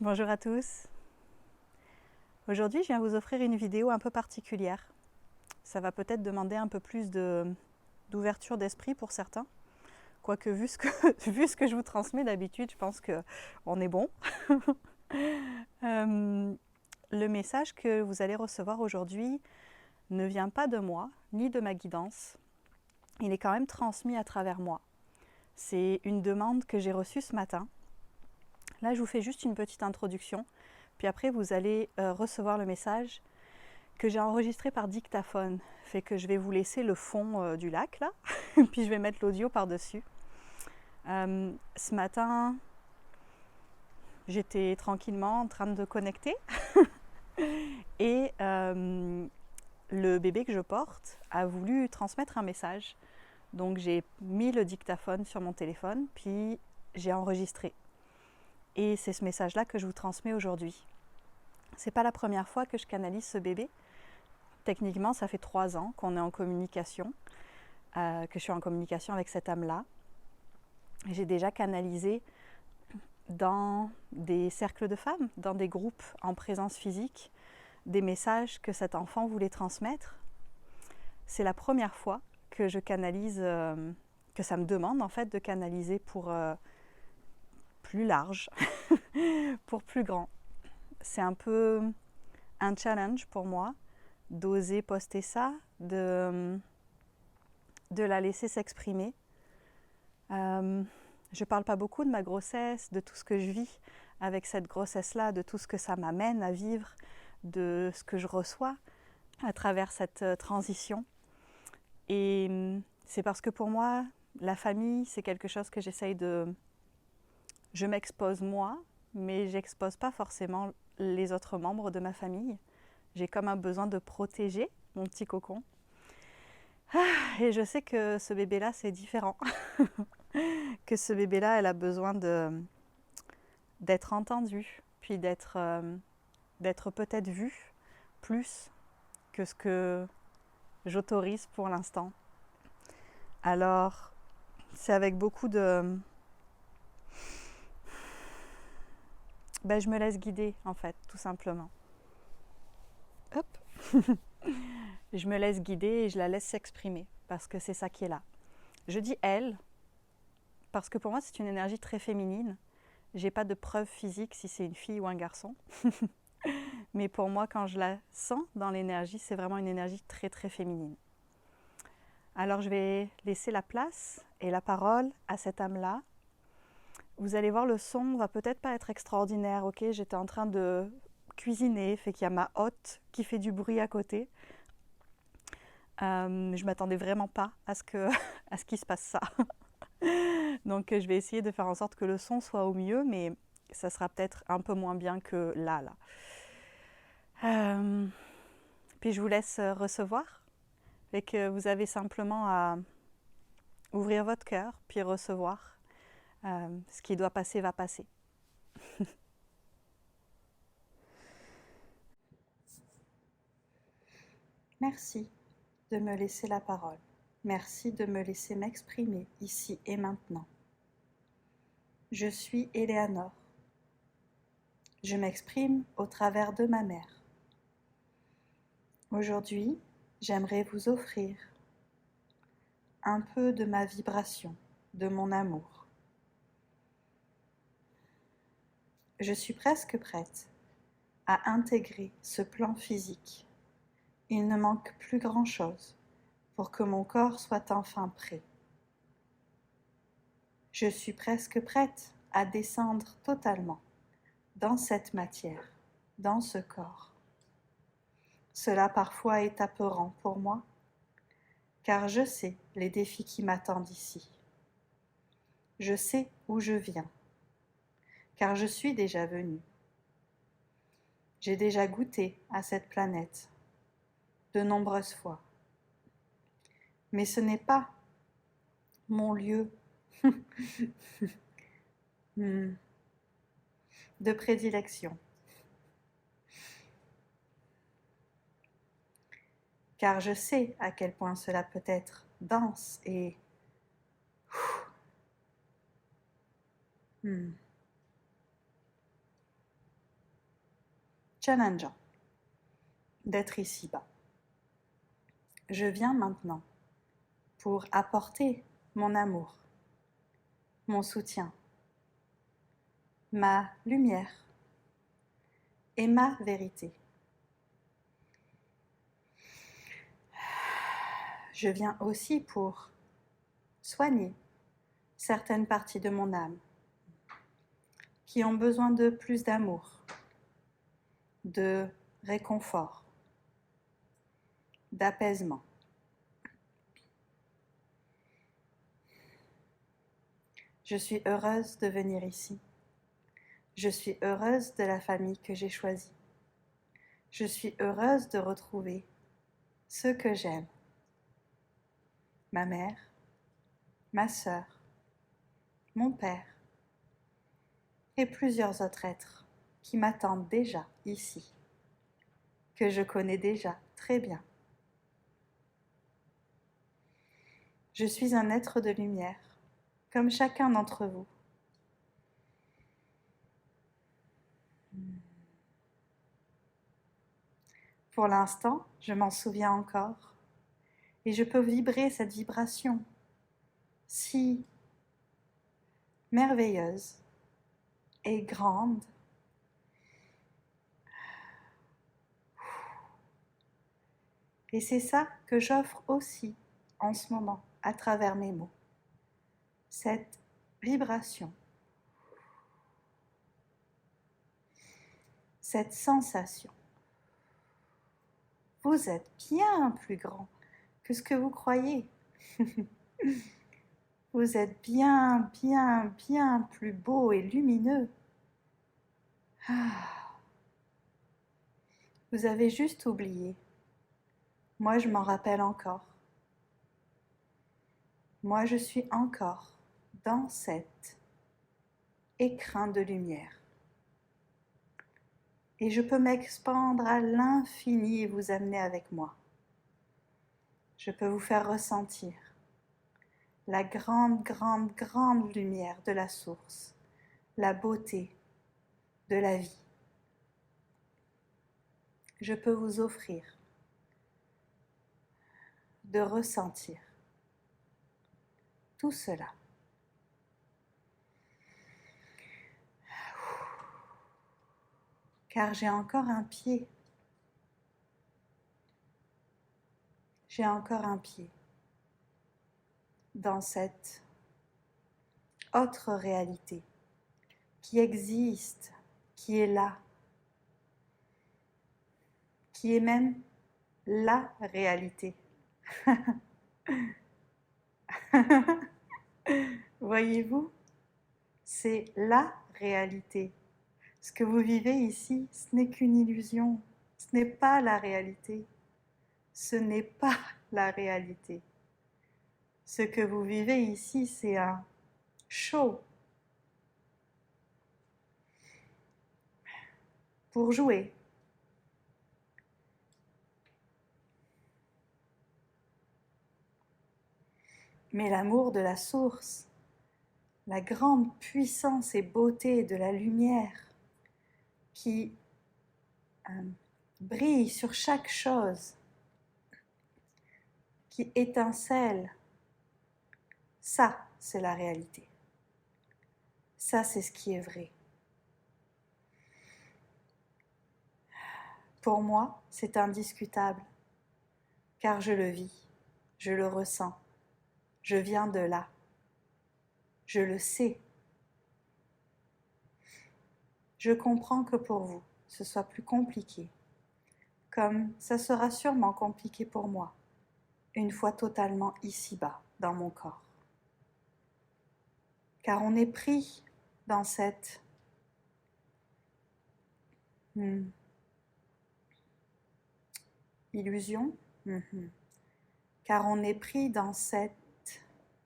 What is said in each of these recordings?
Bonjour à tous. Aujourd'hui, je viens vous offrir une vidéo un peu particulière. Ça va peut-être demander un peu plus d'ouverture d'esprit pour certains. Quoique, vu ce que je vous transmets d'habitude, je pense qu'on est bon. Le message que vous allez recevoir aujourd'hui ne vient pas de moi, ni de ma guidance. Il est quand même transmis à travers moi. C'est une demande que j'ai reçue ce matin. Là, je vous fais juste une petite introduction. Puis après, vous allez recevoir le message que j'ai enregistré par dictaphone. Fait que je vais vous laisser le fond du lac, là. Puis je vais mettre l'audio par-dessus. Ce matin, j'étais tranquillement en train de connecter. Et le bébé que je porte a voulu transmettre un message. Donc j'ai mis le dictaphone sur mon téléphone, puis j'ai enregistré. Et c'est ce message-là que je vous transmets aujourd'hui. C'est pas la première fois que je canalise ce bébé. Techniquement, ça fait 3 ans qu'on est en communication, que je suis en communication avec cette âme-là. J'ai déjà canalisé dans des cercles de femmes, dans des groupes en présence physique, des messages que cet enfant voulait transmettre. C'est la première fois que je canalise, que ça me demande en fait de canaliser pour plus large, pour plus grand. C'est un peu un challenge pour moi d'oser poster ça, de la laisser s'exprimer. Je ne parle pas beaucoup de ma grossesse, de tout ce que je vis avec cette grossesse-là, de tout ce que ça m'amène à vivre, de ce que je reçois à travers cette transition. Et c'est parce que pour moi, la famille, c'est quelque chose que j'essaye de... Je m'expose moi, mais j'expose pas forcément les autres membres de ma famille. J'ai comme un besoin de protéger mon petit cocon. Et je sais que ce bébé-là, c'est différent. Que ce bébé-là, elle a besoin d'être entendue, puis d'être peut-être vue plus que ce que j'autorise pour l'instant. Alors, c'est avec beaucoup de... je me laisse guider, en fait, tout simplement. Hop. Je me laisse guider et je la laisse s'exprimer, parce que c'est ça qui est là. Je dis elle, parce que pour moi, c'est une énergie très féminine. J'ai pas de preuve physique si c'est une fille ou un garçon. Mais pour moi, quand je la sens dans l'énergie, c'est vraiment une énergie très, très féminine. Alors, je vais laisser la place et la parole à cette âme-là. Vous allez voir, le son va peut-être pas être extraordinaire, ok? J'étais en train de cuisiner, fait qu'il y a ma hôte qui fait du bruit à côté. Je m'attendais vraiment pas à ce qu'il se passe ça. Donc je vais essayer de faire en sorte que le son soit au mieux, mais ça sera peut-être un peu moins bien que là. Puis je vous laisse recevoir. Fait que vous avez simplement à ouvrir votre cœur, puis recevoir. Ce qui doit passer va passer. Merci de me laisser la parole. Merci de me laisser m'exprimer ici et maintenant. Je suis Éléanore. Je m'exprime au travers de ma mère. Aujourd'hui, j'aimerais vous offrir un peu de ma vibration, de mon amour. Je suis presque prête à intégrer ce plan physique. Il ne manque plus grand-chose pour que mon corps soit enfin prêt. Je suis presque prête à descendre totalement dans cette matière, dans ce corps. Cela parfois est apeurant pour moi, car je sais les défis qui m'attendent ici. Je sais où je viens, car je suis déjà venue. J'ai déjà goûté à cette planète de nombreuses fois. Mais ce n'est pas mon lieu de prédilection. Car je sais à quel point cela peut être dense et challengeant d'être ici-bas. Je viens maintenant pour apporter mon amour, mon soutien, ma lumière et ma vérité. Je viens aussi pour soigner certaines parties de mon âme qui ont besoin de plus d'amour, de réconfort, d'apaisement. Je suis heureuse de venir ici. Je suis heureuse de la famille que j'ai choisie. Je suis heureuse de retrouver ceux que j'aime. Ma mère, ma sœur, mon père et plusieurs autres êtres qui m'attendent déjà ici, que je connais déjà très bien. Je suis un être de lumière, comme chacun d'entre vous. Pour l'instant, je m'en souviens encore, et je peux vibrer cette vibration si merveilleuse et grande. Et c'est ça que j'offre aussi en ce moment à travers mes mots. Cette vibration, cette sensation. Vous êtes bien plus grand que ce que vous croyez. Vous êtes bien, bien, bien plus beau et lumineux. Vous avez juste oublié. Moi, je m'en rappelle encore. Moi, je suis encore dans cet écrin de lumière. Et je peux m'expandre à l'infini et vous amener avec moi. Je peux vous faire ressentir la grande, grande, grande lumière de la source, la beauté de la vie. Je peux vous offrir de ressentir tout cela. Car j'ai encore un pied. J'ai encore un pied dans cette autre réalité qui existe, qui est là, qui est même la réalité. Voyez-vous, c'est la réalité. Ce que vous vivez ici, ce n'est qu'une illusion, ce n'est pas la réalité. Ce n'est pas la réalité. Ce que vous vivez ici, c'est un show pour jouer. Mais l'amour de la source, la grande puissance et beauté de la lumière qui brille sur chaque chose, qui étincelle, ça, c'est la réalité. Ça, c'est ce qui est vrai. Pour moi, c'est indiscutable, car je le vis, je le ressens, je viens de là, je le sais. Je comprends que pour vous, ce soit plus compliqué, comme ça sera sûrement compliqué pour moi, une fois totalement ici-bas, dans mon corps. Car on est pris dans cette illusion, car on est pris dans cette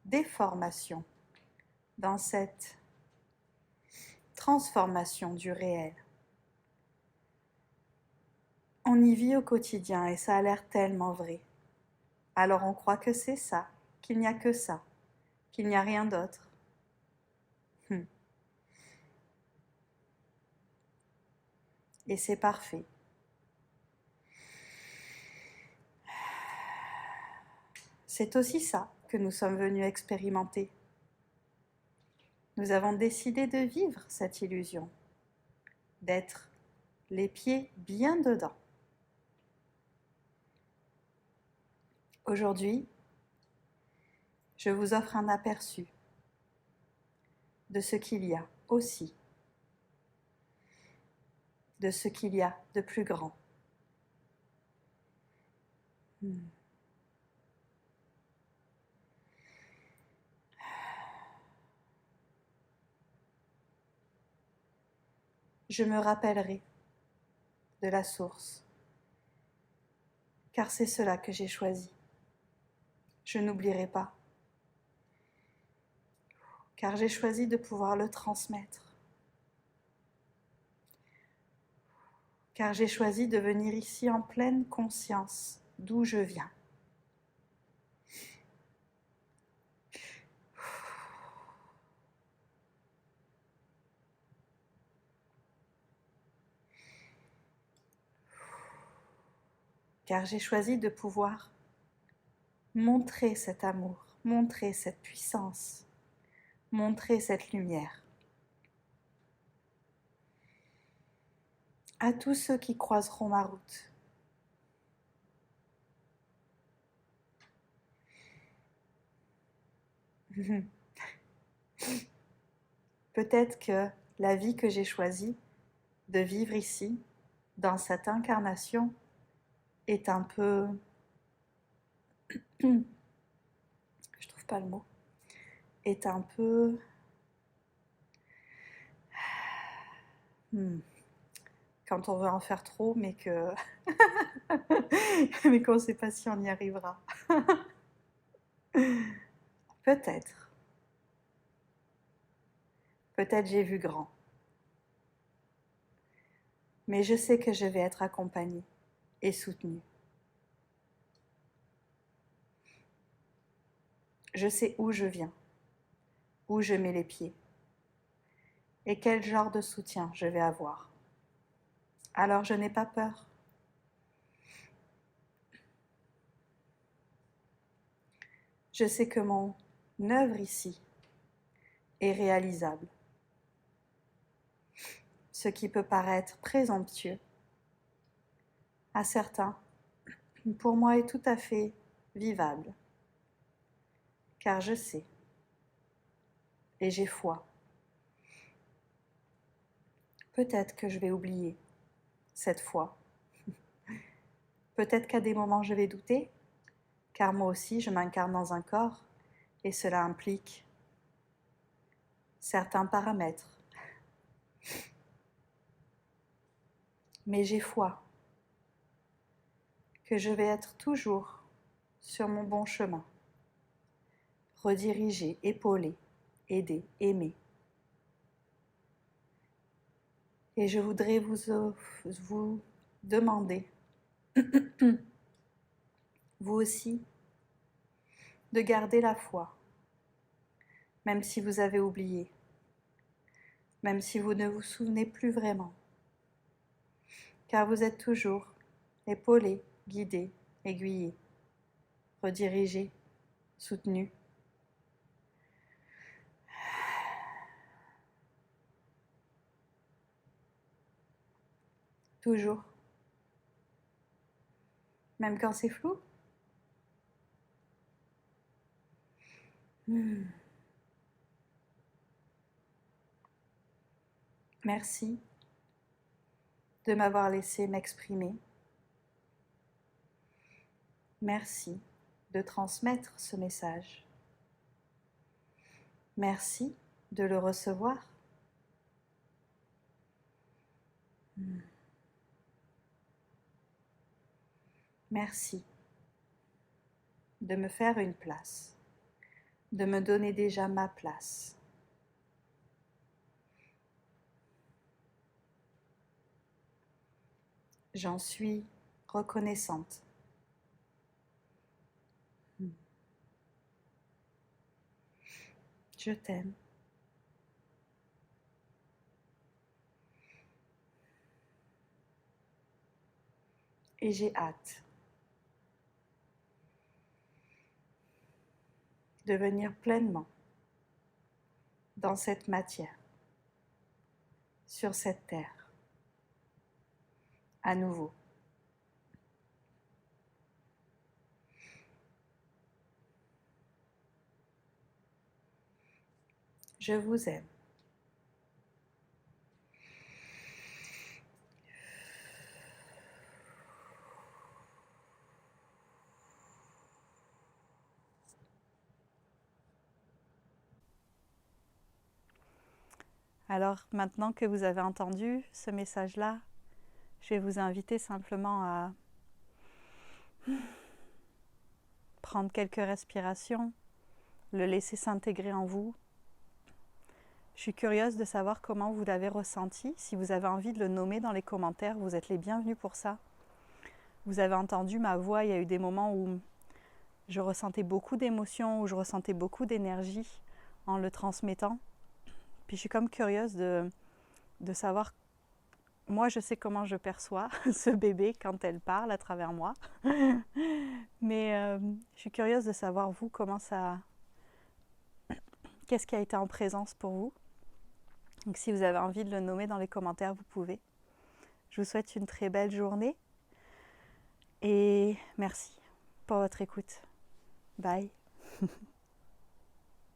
déformation, dans cette transformation du réel. On y vit au quotidien et ça a l'air tellement vrai. Alors on croit que c'est ça, qu'il n'y a que ça, qu'il n'y a rien d'autre. Et c'est parfait. C'est aussi ça que nous sommes venus expérimenter. Nous avons décidé de vivre cette illusion, d'être les pieds bien dedans. Aujourd'hui, je vous offre un aperçu de ce qu'il y a aussi, de ce qu'il y a de plus grand. Je me rappellerai de la source, car c'est cela que j'ai choisi. Je n'oublierai pas, car j'ai choisi de pouvoir le transmettre, car j'ai choisi de venir ici en pleine conscience d'où je viens. Car j'ai choisi de pouvoir montrer cet amour, montrer cette puissance, montrer cette lumière à tous ceux qui croiseront ma route. Peut-être que la vie que j'ai choisie de vivre ici, dans cette incarnation, est un peu... Je trouve pas le mot. Est un peu... Quand on veut en faire trop, mais que... mais qu'on ne sait pas si on y arrivera. Peut-être. Peut-être j'ai vu grand. Mais je sais que je vais être accompagnée et soutenue. Je sais où je viens, où je mets les pieds et quel genre de soutien je vais avoir. Alors je n'ai pas peur. Je sais que mon œuvre ici est réalisable. Ce qui peut paraître présomptueux à certains, pour moi est tout à fait vivable. Car je sais et j'ai foi. Peut-être que je vais oublier cette foi. Peut-être qu'à des moments je vais douter, car moi aussi je m'incarne dans un corps et cela implique certains paramètres. Mais j'ai foi que je vais être toujours sur mon bon chemin, redirigé, épaulé, aidé, aimé. Et je voudrais vous demander, vous aussi, de garder la foi, même si vous avez oublié, même si vous ne vous souvenez plus vraiment, car vous êtes toujours épaulé, guidé, aiguillé, redirigé, soutenu. Toujours. Même quand c'est flou. Merci de m'avoir laissé m'exprimer. Merci de transmettre ce message. Merci de le recevoir. Merci de me faire une place, de me donner déjà ma place. J'en suis reconnaissante. Je t'aime. et j'ai hâte de venir pleinement dans cette matière, sur cette terre, à nouveau. Je vous aime. Alors maintenant que vous avez entendu ce message-là, je vais vous inviter simplement à prendre quelques respirations, le laisser s'intégrer en vous. Je suis curieuse de savoir comment vous l'avez ressenti. Si vous avez envie de le nommer dans les commentaires, vous êtes les bienvenus pour ça. Vous avez entendu ma voix, il y a eu des moments où je ressentais beaucoup d'émotions, où je ressentais beaucoup d'énergie en le transmettant. Puis je suis comme curieuse de savoir, moi je sais comment je perçois ce bébé quand elle parle à travers moi. Mais je suis curieuse de savoir vous, comment ça... Qu'est-ce qui a été en présence pour vous? Donc si vous avez envie de le nommer dans les commentaires, vous pouvez. Je vous souhaite une très belle journée et merci pour votre écoute. Bye.